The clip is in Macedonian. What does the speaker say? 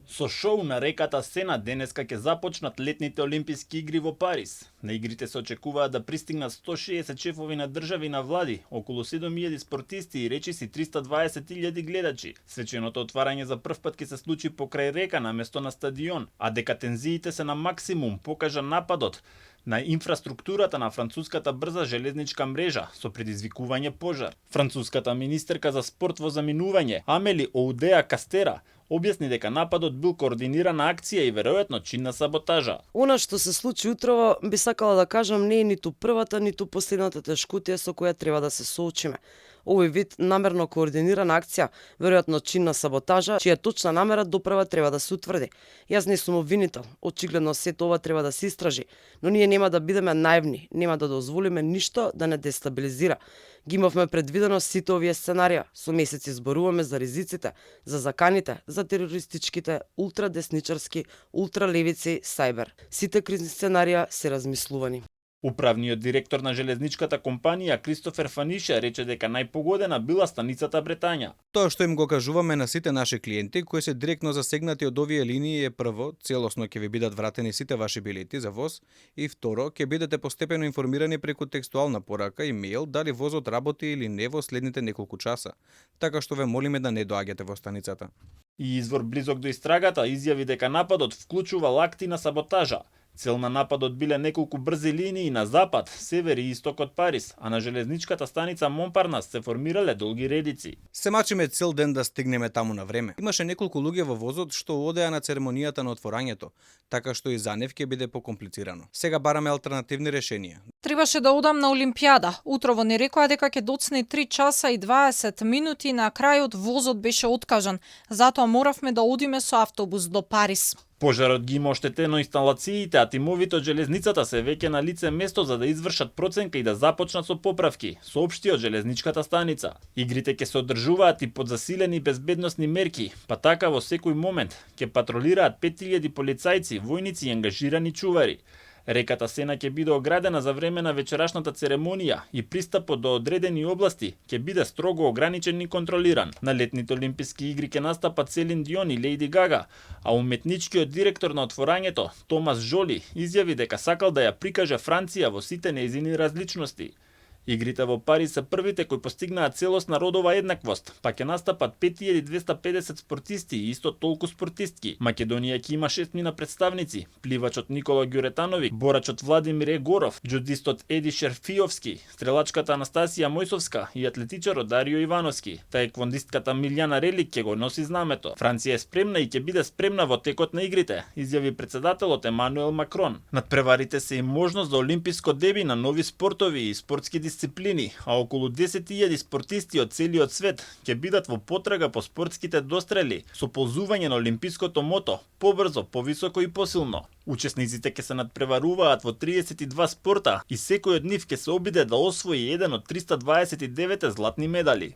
Со шоу на реката Сена денеска ќе започнат летните олимписки игри во Париз. На игрите се очекуваат да пристигнат 160 шефови на држави и на влади, околу 7000 спортисти и речиси 320.000 гледачи. Свеченото отварање за прв пат ќе се случи покрај река наместо на стадион, а дека тензиите се на максимум покажа нападот на инфраструктурата на француската брза железничка мрежа со предизвикување пожар. Француската министерка за спорт во заминување, Амели Оудеа Кастера, објасни дека нападот бил координирана акција и веројатно чинна саботажа. Она што се случи утрово, би сакала да кажам, не е ниту првата, ниту последната тешкутија со која треба да се соочиме. Овој вид намерно координирана акција, веројатно чинна саботажа, чија точна намера допрева треба да се утврди. Јас не сум обвинител, очигледно сето ова треба да се истражи, но ние нема да бидеме наивни, нема да дозволиме ништо да не дестабилизира. Ги имавме предвидено сите овие сценарија, со месеци зборуваме за ризиците, за заканите, за терористичките, ултрадесничарски, ултралевици, сајбер. Сите кризни сценарија се размислувани. Управниот директор на железничката компанија Кристофер Фаниша рече дека најпогодена била станицата Бретања. Тоа што им го кажуваме на сите наши клиенти кои се директно засегнати од овие линии е прво, целосно ќе ви бидат вратени сите ваши билети за воз и второ, ќе бидете постепено информирани преку текстуална порака и мејл дали возот работи или не во следните неколку часа. Така што ве молиме да не доаѓате во станицата. И извор близок до истрагата изјави дека нападот вклучувал акти на саботажа. Цел на нападот биле неколку брзи линии на запад, север и исток од Париз, а на железничката станица Монпарнас се формирале долги редици. Се мачиме цел ден да стигнеме таму на време. Имаше неколку луѓе во возот што одеа на церемонијата на отворањето, така што и за нив ќе биде покомплицирано. Сега бараме алтернативни решенија. Требаше да одам на Олимпијада. Утрово ни рекоа дека ќе доцне 3 часа и 20 минути, на крајот возот беше откажан. Затоа моравме да одиме со автобус до Париз. Пожарот ги има оштетено инсталациите, а тимовите од железницата се веќе на лице место за да извршат проценка и да започнат со поправки, соопшти од железничката станица. Игрите ќе се одржуваат и под засилени безбедносни мерки, па така во секој момент ќе патролираат 5000 полицајци, војници и ангажирани чувари. Реката Сена ќе биде оградена за време на вечерашната церемонија и пристапот до одредени области ќе биде строго ограничен и контролиран. На летните олимписки игри ќе настапат Селин Дион и Лејди Гага, а уметничкиот директор на отворањето, Томас Жоли, изјави дека сакал да ја прикаже Франција во сите нејзини различности. Игрите во Париз се првите кои постигнаат целосна родова еднаквост, па ќе настапат 5250 спортисти и исто толку спортистки. Македонија ќе има 6 представници: пливачот Никола Ѓуретановиќ, борачот Владимир Егоров, џудистот Еди Шерфиовски, стрелачката Анастасија Мојсовска и атлетичарот Дарио Ивановски. Таеквондистката Милјана Релик ќе го носи знамето. Франција е спремна и ќе биде спремна во текот на игрите, изјави председателот Емануел Макрон. Надпреварите се и можност за олимписко деби на нови спортови и спортски дисциплини, а околу 10.000 спортисти од целиот свет ќе бидат во потрага по спортските дострели со ползување на олимпиското мото: побрзо, повисоко и посилно. Учесниците ќе се надпреваруваат во 32 спорта и секој од нив ќе се обиде да освои еден од 329 златни медали.